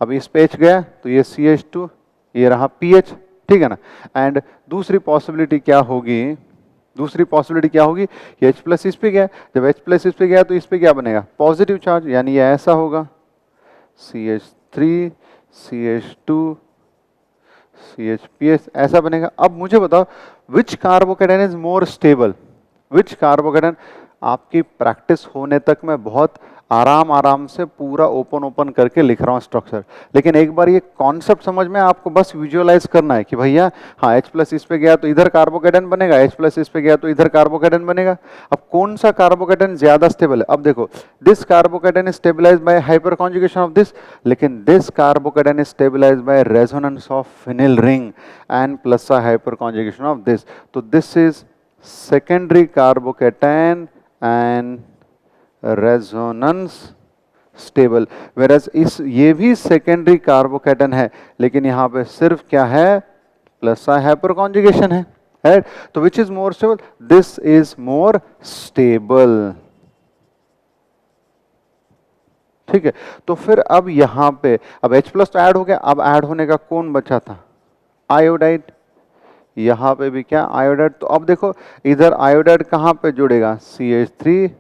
अब इस पे H गया तो ये CH2 ये रहा पीएच, ठीक है ना। एंड दूसरी पॉसिबिलिटी क्या होगी, दूसरी पॉसिबिलिटी क्या होगी, ये H प्लस इस पे गया, जब H प्लस इस पे गया तो इस पे क्या बनेगा, पॉजिटिव चार्ज, यानी ये ऐसा होगा CH3 CH2 CHPS ऐसा बनेगा। अब मुझे बताओ which carbocation is more stable, which carbocation. आपकी प्रैक्टिस होने तक मैं बहुत आराम आराम से पूरा ओपन करके लिख रहा हूँ स्ट्रक्चर, लेकिन एक बार ये कॉन्सेप्ट समझ में आपको बस विजुअलाइज करना है कि भैया हाँ H प्लस इस पे गया तो इधर कार्बोकेटाइन बनेगा, H प्लस इस पे गया तो इधर कार्बोकेटाइन बनेगा। अब कौन सा कार्बोकेटाइन ज्यादा स्टेबल है, अब देखो this carbocation is stabilized by hyperconjugation of this, लेकिन this carbocation is stabilized by resonance of phenyl ring and plus hyperconjugation of this. तो this is secondary carbocation and resonance stable, versus इस ये भी secondary कार्बोकेटन है, लेकिन यहां पे सिर्फ क्या है, प्लस हाइपर कॉन्जुगेशन है, राइट। तो विच is more stable, this is more stable, ठीक है। तो फिर अब यहां पे अब H प्लस तो ऐड हो गया, अब ऐड होने का कौन बचा था, आयोडाइड, यहां पे भी क्या आयोडाइड। तो अब देखो इधर आयोडाइड कहां पे जुड़ेगा, CH3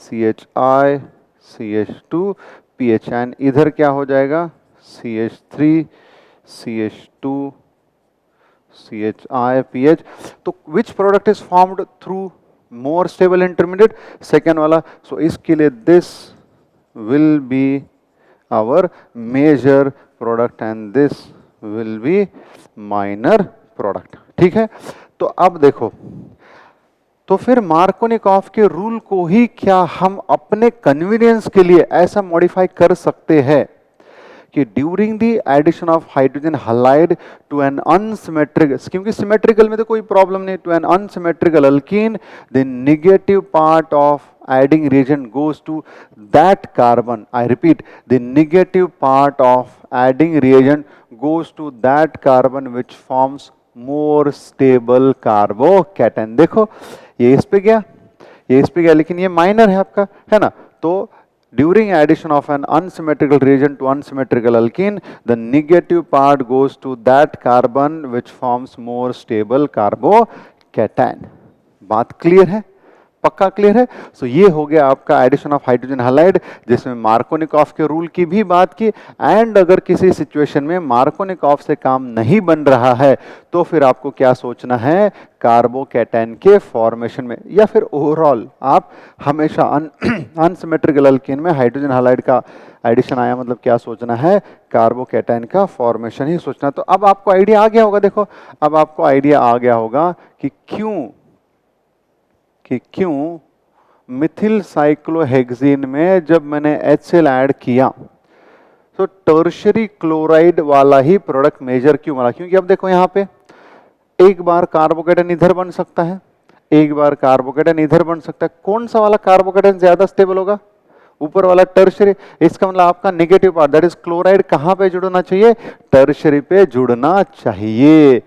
CHI CH2 PH, and इधर क्या हो जाएगा CH3 CH2 CHI PH। तो which product is formed through more stable intermediate, second वाला। सो इसके लिए this will be our major product and this will be minor product, ठीक है। तो अब देखो, तो फिर मार्कोनिकॉफ के रूल को ही क्या हम अपने कन्वीनियंस के लिए ऐसा मॉडिफाई कर सकते हैं कि during the addition of hydrogen halide to an unsymmetrical, क्योंकि सिमेट्रिकल में तो कोई प्रॉब्लम नहीं, to an unsymmetrical alkene the negative part of adding reagent goes to that carbon, I repeat, the negative part of adding reagent goes to that carbon which forms more stable carbocation। देखो ये इस पे गया, ये इस पे गया, लेकिन ये माइनर है आपका, है ना। तो during addition of an unsymmetrical reagent to unsymmetrical alkene, the negative part goes to that carbon which forms more stable carbocation। बात क्लियर है, पक्का क्लियर है। सो ये हो गया आपका एडिशन ऑफ हाइड्रोजन हैलाइड, जिसमें मार्कोनिकॉफ के रूल की भी बात की। एंड अगर किसी सिचुएशन में मार्कोनिकॉफ से काम नहीं बन रहा है तो फिर आपको क्या सोचना है, कार्बोकैटायन के फॉर्मेशन में, या फिर ओवरऑल आप हमेशा अनसिमेट्रिकल अल्कीन में हाइड्रोजन हैलाइड का एडिशन आया मतलब क्या सोचना है, कार्बोकैटायन का फॉर्मेशन ही सोचना। तो अब आपको आइडिया आ गया होगा, देखो अब आपको आइडिया आ गया होगा कि क्यों मिथिल साइक्लोहेक्सीन में जब मैंने HCl ऐड किया तो टर्शियरी क्लोराइड वाला ही प्रोडक्ट मेजर क्यों बना, क्योंकि अब देखो यहां पे एक बार कार्बोकेटन इधर बन सकता है, एक बार कार्बोकेटन इधर बन सकता है। कौन सा वाला कार्बोकेटन ज्यादा स्टेबल होगा, ऊपर वाला टर्शियरी। इसका मतलब आपका negative part that is chloride कहां पे जुड़ना चाहिए, टर्शियरी पे जुड़ना चाहिए।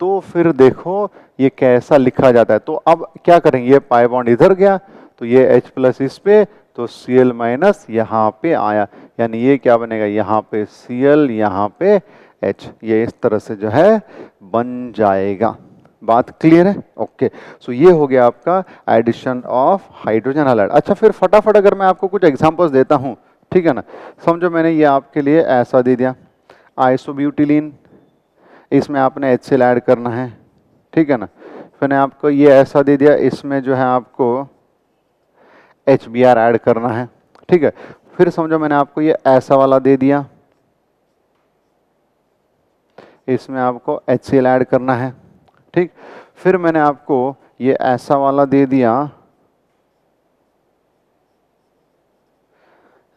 तो फिर देखो ये कैसा लिखा जाता है। तो अब क्या करेंगे, ये पाई बॉन्ड इधर गया तो ये H प्लस इस पे, तो Cl माइनस यहाँ पे आया, यानी ये क्या बनेगा, यहाँ पे Cl यहाँ पे H, ये इस तरह से जो है बन जाएगा। बात क्लियर है, ओके। सो ये हो गया आपका एडिशन ऑफ हाइड्रोजन हैलाइड। अच्छा फिर फटाफट अगर मैं आपको कुछ एग्जांपल्स देता हूँ, ठीक है ना। समझो मैंने ये आपके लिए ऐसा दे दिया, आइसोब्यूटिलीन, इसमें आपने HCl ऐड करना है, ठीक है ना। मैंने आपको ये ऐसा दे दिया, इसमें जो है आपको HBr ऐड करना है, ठीक है। फिर समझो मैंने आपको ये ऐसा वाला दे दिया, इसमें आपको HCl ऐड करना है, ठीक। फिर मैंने आपको ये ऐसा वाला दे दिया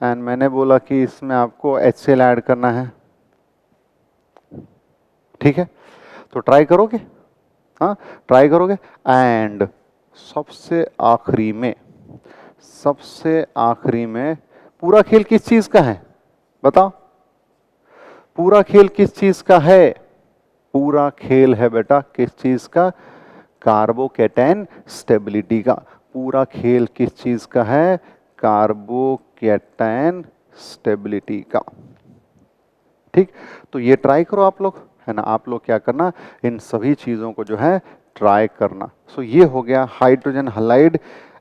एंड मैंने बोला कि इसमें आपको HCl ऐड करना है, ठीक है। तो ट्राई करोगे, हाँ ट्राई करोगे। एंड सबसे आखिरी में पूरा खेल किस चीज का है बताओ, पूरा खेल किस चीज का है, पूरा खेल है बेटा किस चीज का, कार्बोकैटायन स्टेबिलिटी का। पूरा खेल किस चीज का है, कार्बोकैटायन स्टेबिलिटी का। ठीक, तो ये ट्राई करो आप लोग, है ना। आप लोग क्या करना, इन सभी चीज़ों को जो है ट्राई करना। सो ये हो गया hydrogen halide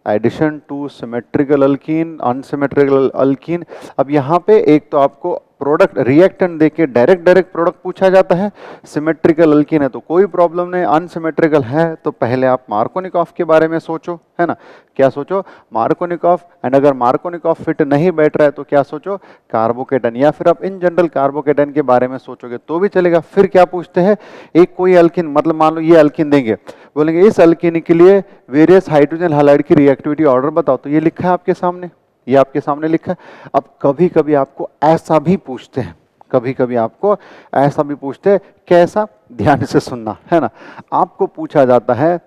addition to symmetrical alkene, unsymmetrical alkene. अब यहाँ पे एक तो आपको प्रोडक्ट रिएक्टेंट देके डायरेक्ट प्रोडक्ट पूछा जाता है। सिमेट्रिकल अल्कीन है तो कोई प्रॉब्लम नहीं, अनसिमेट्रिकल है तो पहले आप मार्कोनिकॉफ के बारे में सोचो, है ना। क्या सोचो, मार्कोनिकॉफ। एंड अगर मार्कोनिकॉफ फिट नहीं बैठ रहा है तो क्या सोचो, कार्बोकेटन, या फिर आप इन जनरल कार्बोकेटन के बारे में सोचोगे तो भी चलेगा। फिर क्या पूछते हैं, एक कोई अल्कीन, मतलब मान लो ये अल्कीन देंगे, बोलेंगे इस अल्कीन के लिए वेरियस हाइड्रोजन हैलाइड की रिएक्टिविटी ऑर्डर बताओ, तो ये लिखा है आपके सामने, ये आपके सामने लिखा है। अब कभी कभी आपको ऐसा भी पूछते हैं, कभी कभी आपको ऐसा भी पूछते हैं, कैसा, ध्यान से सुनना, है ना। आपको पूछा जाता है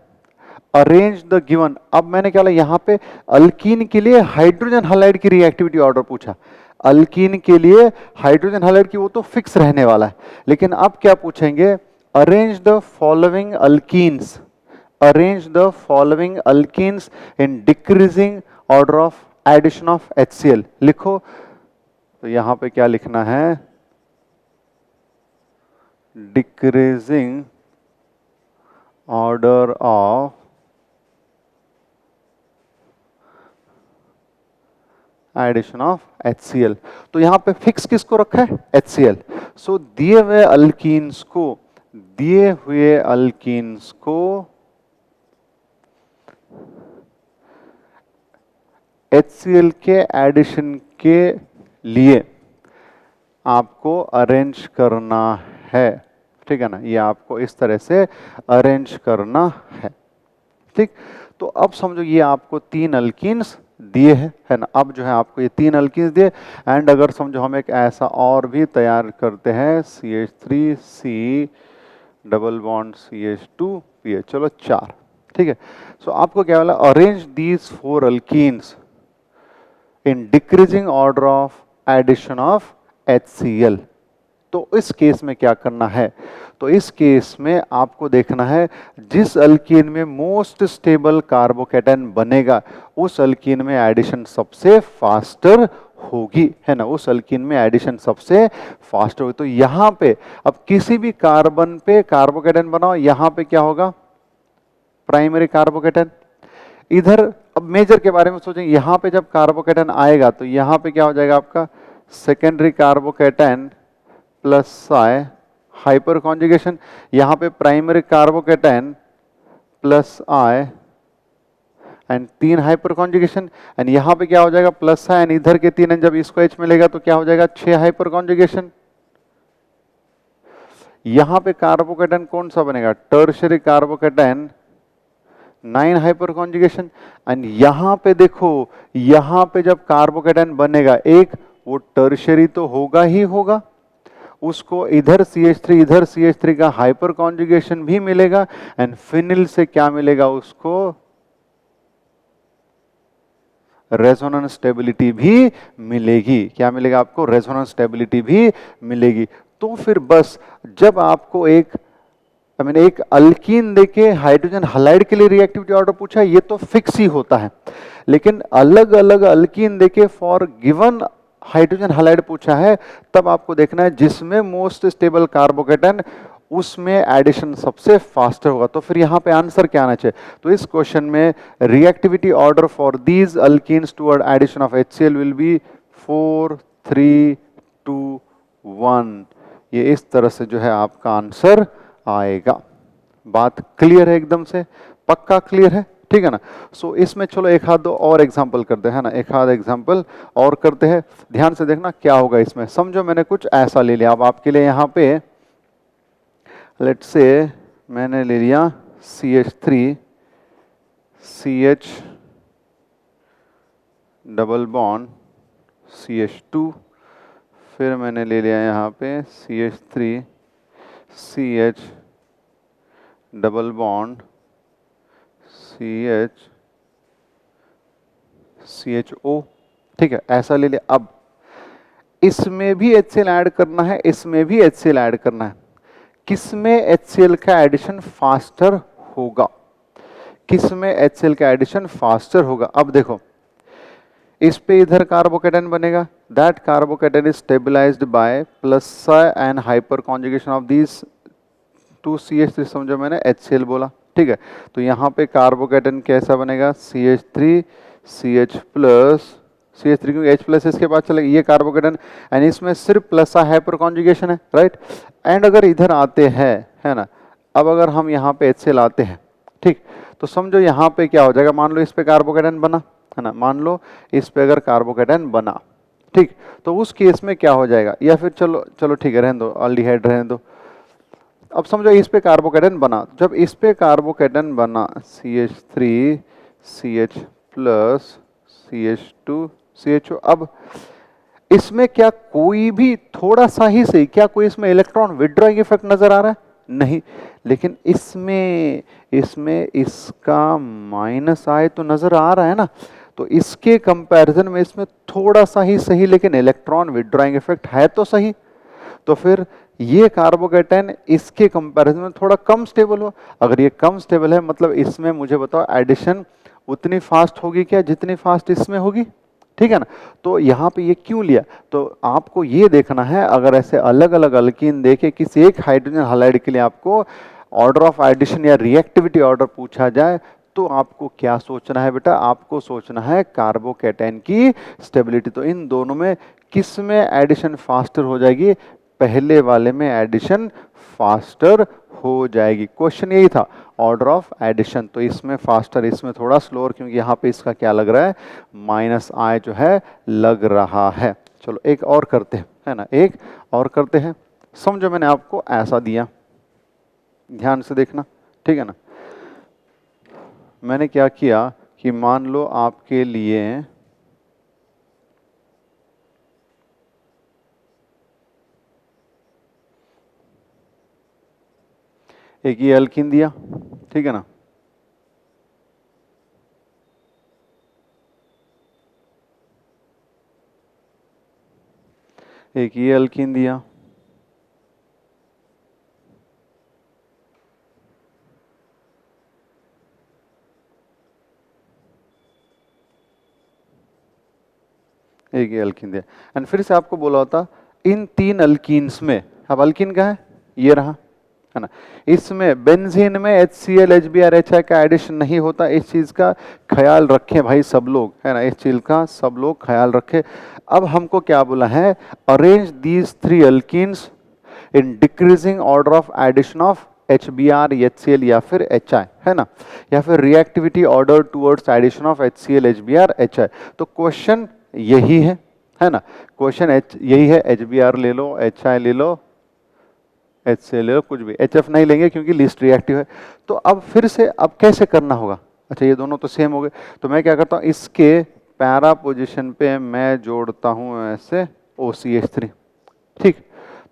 अरेंज द गिवन। अब मैंने क्या बोला, यहाँ पे अल्कीन के लिए हाइड्रोजन हैलाइड की रिएक्टिविटी ऑर्डर पूछा। अल्कीन के लिए हाइड्रोजन हैलाइड की वो तो फिक्स रहने वाला है, लेकिन अब क्या पूछेंगे, arrange the following alkenes, arrange the following alkenes in decreasing order of addition of HCl। लिखो, तो यहां पे क्या लिखना है, decreasing order of addition of HCl। तो यहां पे फिक्स किसको रखा है, HCl। सो दिए हुए अल्कीन्स को, दिए हुए अल्कीन्स को HCl के एडिशन के लिए आपको अरेंज करना है, ठीक है ना। ये आपको इस तरह से अरेंज करना है, ठीक। तो अब समझो ये आपको 3 अल्कीन्स दिए हैं, है ना। अब जो है आपको ये 3 अल्कीन्स दिए, एंड अगर समझो हम एक ऐसा और भी तैयार करते हैं, CH3C डबल बॉन्ड CH2PH, चलो 4, ठीक है। सो आपको क्या बोला, arrange these 4 alkenes in decreasing order of addition of HCl। तो इस केस में क्या करना है, तो इस केस में आपको देखना है जिस अल्कीन में मोस्ट स्टेबल कार्बोकेटन बनेगा उस अल्कीन में एडिशन सबसे फास्टर होगी, है ना। उस अल्कीन में एडिशन सबसे फास्टर होगी। तो यहां पे अब किसी भी कार्बन पे कार्बोकेटन बनाओ, यहां पे क्या होगा, प्राइमरी कार्बोकेटन। इधर अब मेजर के बारे में सोचेंगे, यहां पे जब कार्बोकेटन आएगा तो यहां पे क्या हो जाएगा आपका, secondary कार्बोकेटन plus I hyper conjugation. यहां पे primary कार्बोकेटन plus I and 3 hyper conjugation, and यहां पे क्या हो जाएगा प्लस I, एंड इधर के 3 जब इसको H मिलेगा तो क्या हो जाएगा 6 हाइपर कॉन्जुगेशन। यहां पे कार्बोकेटन कौन सा बनेगा, टर्शियरी कार्बोकेटन 9 हाइपर कॉन्जुगेशन, एंड यहां पे देखो, यहां पे जब कार्बोकेटन बनेगा एक, वो टर्शियरी तो होगा ही होगा, उसको इधर CH3 इधर CH3 का हाइपर कॉन्जुगेशन भी मिलेगा, एंड फिनिल से क्या मिलेगा उसको, रेजोनेंस स्टेबिलिटी भी मिलेगी। क्या मिलेगा आपको, रेजोनेंस स्टेबिलिटी भी मिलेगी। तो फिर बस जब आपको एक एक अल्कीन देके हाइड्रोजन हैलाइड के लिए रिएक्टिविटी ऑर्डर पूछा, ये तो फिक्स ही होता है, लेकिन अलग अलग अल्कीन देके फॉर गिवन हाइड्रोजन हैलाइड पूछा है, तब आपको देखना है जिसमें मोस्ट स्टेबल कार्बोकेटन उसमें एडिशन सबसे फास्टर होगा। तो फिर यहां पे आंसर क्या आना चाहिए, तो इस क्वेश्चन में reactivity order for these alkenes toward addition of HCl will be 4 3 2 1। ये इस तरह से जो है आपका आंसर आएगा। बात क्लियर है, एकदम से पक्का क्लियर है, ठीक है ना। सो इसमें चलो एक हाथ दो और एग्जांपल करते हैं ना, एक हाथ एग्जांपल और करते हैं। ध्यान से देखना क्या होगा इसमें। समझो मैंने कुछ ऐसा ले लिया, अब आपके लिए यहाँ पे लेट्स से मैंने ले लिया CH3 CH double bond CH2, फिर मैंने ले लिया यहाँ पे CH3 CH double bond CHO, ठीक है, ऐसा ले लिया। अब इसमें भी HCl ऐड करना है, इसमें भी HCl ऐड करना है। किसमें HCl का एडिशन फास्टर होगा, किसमें HCl का एडिशन फास्टर होगा। अब देखो इस पे इधर कार्बोकेटन बनेगा, that carbocation is stabilized by plus and hyperconjugation of these 2CH3, समझो मैंने HCl बोला, ठीक है। तो यहाँ पे कार्बोकेटन कैसा बनेगा, CH3 CH प्लस CH3, क्योंकि H प्लस इसके पास चलेगा, ये कार्बोकेटन, एंड इसमें सिर्फ प्लस हाइपर कॉन्जुगेशन है, राइट। एंड अगर इधर आते हैं, है ना, अब अगर हम यहाँ पे HCl आते हैं, ठीक, तो समझो यहाँ पे क्या हो जाएगा, मान लो इस पे कार्बोकेटन बना, है ना, मान लो इस पे अगर कार्बोकेटन बना, ठीक, तो उस केस में क्या हो जाएगा, या फिर चलो चलो ठीक है रहने दो, अल्डिहाइड रहने दो। अब समझो इस पे कार्बोकेटन बना, जब इस पे कार्बोकेटन बना CH3 CH plus CH2 CHO, अब इसमें क्या कोई भी थोड़ा सा ही सही, क्या कोई इसमें इलेक्ट्रॉन विड्रॉइंग इफेक्ट नजर आ रहा है, नहीं, लेकिन इसमें इसमें इसका माइनस आए तो नजर आ रहा है ना, तो इसके कंपैरिजन में इसमें थोड़ा सा ही सही लेकिन इलेक्ट्रॉन विड्रॉइंग इफेक्ट है तो सही, तो फिर ये कार्बोकेटन इसके कंपैरिजन में थोड़ा कम स्टेबल हुआ। अगर ये कम स्टेबल है मतलब इसमें मुझे बताओ एडिशन उतनी फास्ट होगी क्या जितनी फास्ट इसमें होगी, ठीक है ना। तो यहाँ पे ये क्यों लिया, तो आपको ये देखना है, अगर ऐसे अलग अलग अल्कीन देके किसी एक हाइड्रोजन हाइलाइड के लिए आपको ऑर्डर ऑफ एडिशन या रिएक्टिविटी ऑर्डर पूछा जाए, तो आपको क्या सोचना है बेटा, आपको सोचना है कार्बोकेटन की स्टेबिलिटी। तो इन दोनों में किस में एडिशन फास्टर हो जाएगी, पहले वाले में एडिशन फास्टर हो जाएगी। क्वेश्चन यही था, ऑर्डर ऑफ एडिशन, तो इसमें फास्टर, इसमें थोड़ा स्लोअर, क्योंकि यहाँ पे इसका क्या लग रहा है, माइनस आई जो है लग रहा है। चलो एक और करते हैं, है ना, एक और करते हैं। समझो मैंने आपको ऐसा दिया, ध्यान से देखना, ठीक है ना। मैंने क्या किया कि मान लो आपके लिए एक ये अल्कीन दिया, ठीक है ना, एक ये अल्कीन दिया, एक ये अल्कीन दिया, एंड फिर से आपको बोला होता इन तीन अल्कीन्स में, अब अल्कीन का है ये रहा, है ना, इसमें बेंजीन में HCl HBr HI का एडिशन नहीं होता, इस चीज का ख्याल रखें भाई सब लोग, है ना, इस चीज का सब लोग ख्याल रखें। अब हमको क्या बोला है, arrange these three alkenes in decreasing order of addition of HBr HCl या फिर HI, है ना, या फिर reactivity order towards addition of HCl HBr HI। तो क्वेश्चन यही है ना, क्वेश्चन यही है, HBr ले लो, HI ले लो, HCl ले लो, कुछ भी, HF नहीं लेंगे क्योंकि लीस्ट रिएक्टिव है। तो अब फिर से अब कैसे करना होगा, अच्छा ये दोनों तो सेम हो गए, तो मैं क्या करता हूँ, इसके पैरा पोजीशन पे मैं जोड़ता हूँ ऐसे OCH3, ठीक।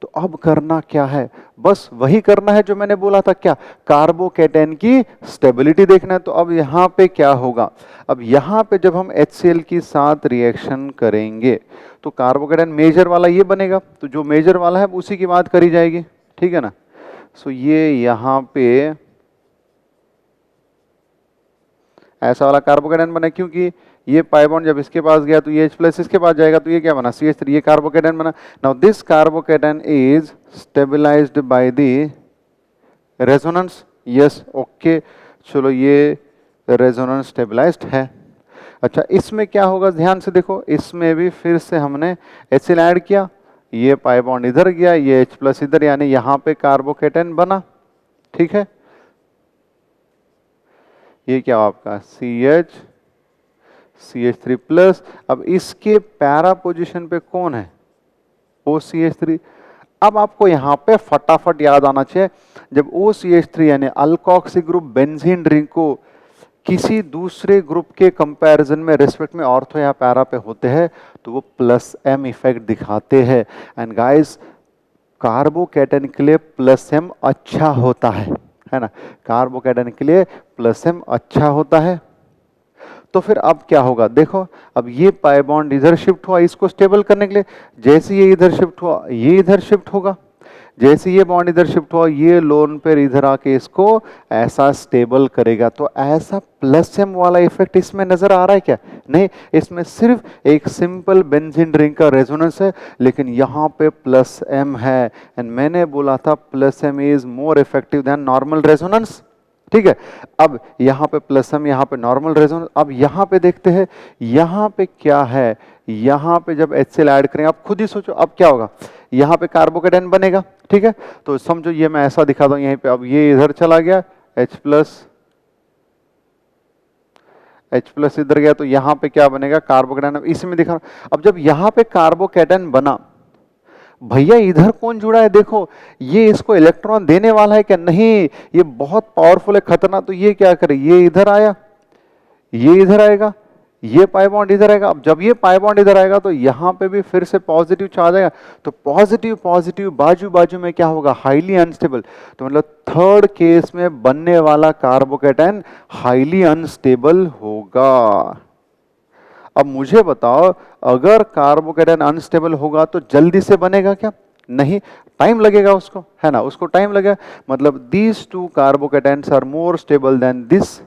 तो अब करना क्या है, बस वही करना है जो मैंने बोला था, क्या, कार्बोकेटन की स्टेबिलिटी देखना है। तो अब यहाँ पे क्या होगा, अब यहाँ पे जब हम HCl के साथ रिएक्शन करेंगे तो कार्बोकेटन मेजर वाला ये बनेगा, तो जो मेजर वाला है उसी की बात करी जाएगी, ठीक है ना। सो ये यहाँ पे ऐसा वाला कार्बोकेटन बना, क्योंकि ये पाई बॉन्ड जब इसके पास गया तो ये H प्लस इसके पास जाएगा, तो ये क्या बना, CH3, ये कार्बोकेटन बना। Now this carbocation is stabilized by the resonance, yes okay, चलो ये रेजोनेंस स्टेबलाइज्ड है। अच्छा इसमें क्या होगा, ध्यान से देखो, इसमें भी फिर से हमने HCl ऐड किया, ये पाई बॉन्ड इधर गया, ये H प्लस इधर, यानी यहाँ पे कार्बोकेटन बना, ठीक है। ये क्या आपका CH3 प्लस, अब इसके पैरा पोजीशन पे कौन है, OCH3। अब आपको यहाँ पे फटाफट याद आना चाहिए, जब OCH3 यानी अल्कोक्सी ग्रुप बेंजीन रिंग को किसी दूसरे ग्रुप के कंपैरिजन में रिस्पेक्ट में ऑर्थो या पैरा पे होते हैं तो वो प्लस M इफेक्ट दिखाते हैं। एंड गाइस कार्बोकेटन के लिए प्लस M अच्छा होता है ना, कार्बोकेटन के लिए प्लस M अच्छा होता है। तो फिर अब क्या होगा, देखो अब ये पाई बॉन्ड इधर शिफ्ट हुआ इसको स्टेबल करने के लिए, जैसे ये इधर शिफ्ट हुआ ये इधर शिफ्ट होगा, जैसे ये बॉन्ड इधर शिफ्ट हुआ, ये लोन पेयर इधर आके इसको ऐसा स्टेबल करेगा। तो ऐसा प्लस एम वाला इफेक्ट इसमें नजर आ रहा है क्या? नहीं, इसमें सिर्फ एक सिंपल बेंजीन रिंग का रेजोनेंस है, लेकिन यहाँ पे प्लस एम है। एंड मैंने बोला था plus M is more effective than normal resonance. ठीक है, अब यहाँ पे प्लस एम, यहाँ पे नॉर्मल रेजोनेंस। अब यहाँ पे देखते हैं यहाँ पे क्या है। यहाँ पे जब HCl ऐड करें, आप खुद ही सोचो अब क्या होगा। यहाँ पे कार्बोकेटाइन बनेगा, ठीक है, तो समझो ये मैं ऐसा दिखा दूं यहीं पे। अब ये इधर चला गया, H प्लस इधर गया, तो यहाँ पे क्या बनेगा, कार्बोकेटाइन। अब इसमें दिखा, अब जब यहाँ पे कार्बोकेटाइन बना, भैया इधर कौन जुड़ा है, देखो ये इसको इलेक्ट्रॉन देने वाला है क्या? नहीं, ये बहुत पावरफुल है, खतरनाक। तो ये क्या करे, ये इधर आया, ये इधर आएगा, ये पाई बॉन्ड इधर आएगा। अब जब ये पाई बॉन्ड इधर आएगा तो यहाँ पे भी फिर से पॉजिटिव चार्ज आएगा। तो पॉजिटिव पॉजिटिव बाजू बाजू में क्या होगा, हाईली अनस्टेबल। तो मतलब थर्ड केस में बनने वाला कार्बोकेटाइन हाईली अनस्टेबल होगा। अब मुझे बताओ, अगर कार्बोकेटाइन अनस्टेबल होगा तो जल्दी से बनेगा क्या? नहीं, टाइम लगेगा उसको, है ना, उसको टाइम लगेगा। मतलब these two carbocations are more stable than this.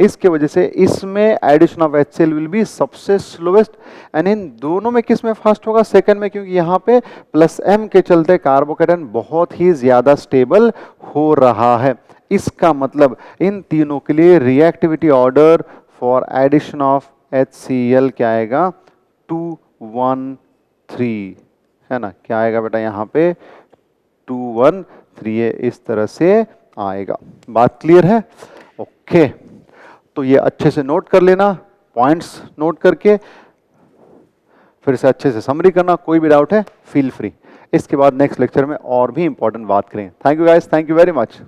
इसके वजह से इसमें addition of HCl will be सबसे स्लोएस्ट। एंड इन दोनों में किस में फास्ट होगा? सेकंड में, क्योंकि यहाँ पे प्लस एम के चलते कार्बोकेटाइन बहुत ही ज्यादा स्टेबल हो रहा है। इसका मतलब इन तीनों के लिए reactivity order for addition of HCl क्या आएगा, 2 1 3, है ना। क्या आएगा बेटा यहाँ पे, 2 1 3, इस तरह से आएगा। बात क्लियर है? ओके, तो ये अच्छे से नोट कर लेना, पॉइंट्स नोट करके फिर से अच्छे से समरी करना। कोई भी डाउट है फील फ्री। इसके बाद नेक्स्ट लेक्चर में और भी इंपॉर्टेंट बात करें। Thank you guys, thank you very much.